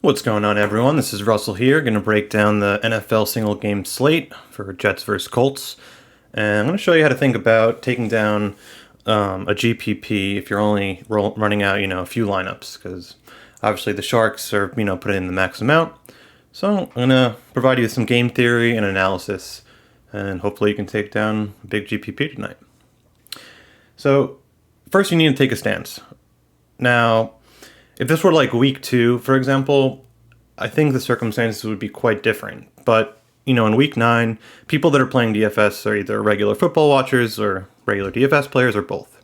What's going on, everyone? This is Russell here, going to break down the NFL single game slate for Jets versus Colts. And I'm going to show you how to think about taking down a GPP if you're only running out, a few lineups, because obviously the Sharks are, putting in the max amount. So I'm going to provide you with some game theory and analysis, and hopefully you can take down a big GPP tonight. So first you need to take a stance. Now, if this were like week 2, for example, I think the circumstances would be quite different. But, in week 9, people that are playing DFS are either regular football watchers or regular DFS players or both.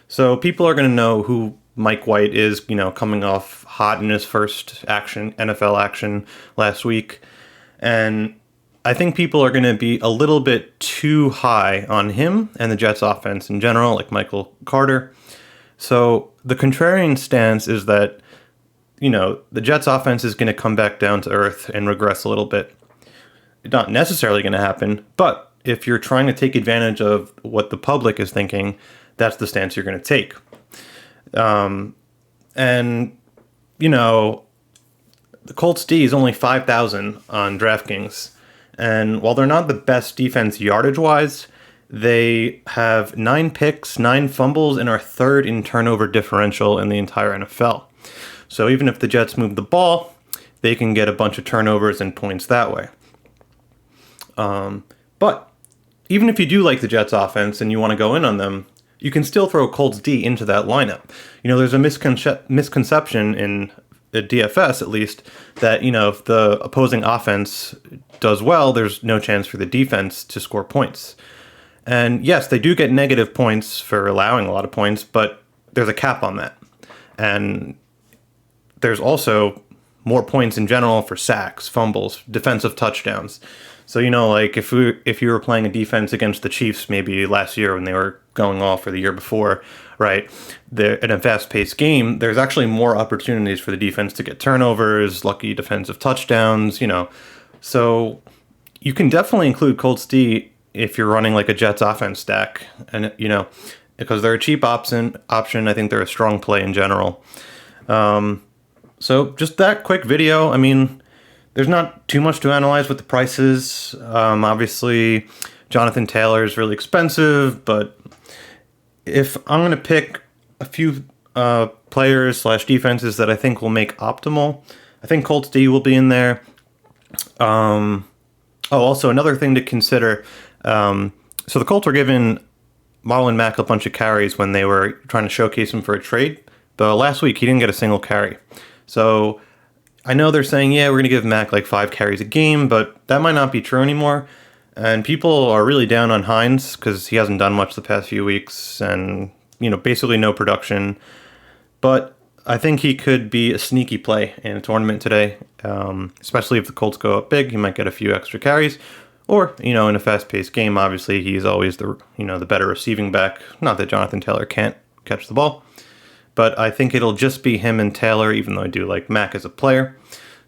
So people are going to know who Mike White is, coming off hot in his first NFL action last week. And I think people are going to be a little bit too high on him and the Jets offense in general, like Michael Carter. So the contrarian stance is that, the Jets offense is going to come back down to earth and regress a little bit. It's not necessarily going to happen, but if you're trying to take advantage of what the public is thinking, that's the stance you're going to take. The Colts D is only 5,000 on DraftKings. And while they're not the best defense yardage-wise, they have 9 picks, 9 fumbles, and are third in turnover differential in the entire NFL. So even if the Jets move the ball, they can get a bunch of turnovers and points that way. But even if you do like the Jets offense and you want to go in on them, you can still throw Colts D into that lineup. There's a misconception in the DFS, at least, that, if the opposing offense does well, there's no chance for the defense to score points. And yes, they do get negative points for allowing a lot of points, but there's a cap on that. And there's also more points in general for sacks, fumbles, defensive touchdowns. So, if you were playing a defense against the Chiefs maybe last year when they were going off, or the year before, right, in a fast-paced game, there's actually more opportunities for the defense to get turnovers, lucky defensive touchdowns, So you can definitely include Colts D if you're running like a Jets offense stack, and because they're a cheap option, I think they're a strong play in general. So just that quick video. There's not too much to analyze with the prices. Obviously, Jonathan Taylor is really expensive, but if I'm going to pick a few players / defenses that I think will make optimal, I think Colts D will be in there. Also another thing to consider. So the Colts were giving Marlon Mack a bunch of carries when they were trying to showcase him for a trade. But last week, he didn't get a single carry. So I know they're saying, we're going to give Mack like 5 carries a game, but that might not be true anymore. And people are really down on Hines because he hasn't done much the past few weeks and, basically no production. But I think he could be a sneaky play in a tournament today, especially if the Colts go up big. He might get a few extra carries. Or, in a fast-paced game, obviously, he's always the better receiving back. Not that Jonathan Taylor can't catch the ball. But I think it'll just be him and Taylor, even though I do like Mack as a player.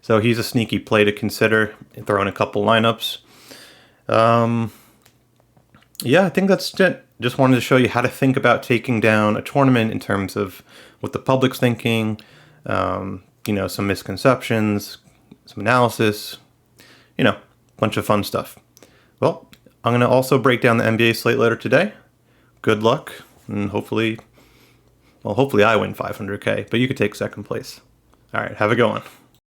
So he's a sneaky play to consider, throw in a couple lineups. I think that's it. Just wanted to show you how to think about taking down a tournament in terms of what the public's thinking, some misconceptions, some analysis, bunch of fun stuff. Well, I'm going to also break down the NBA slate later today. Good luck, and hopefully I win $500K, but you could take second place. All right, have a good one.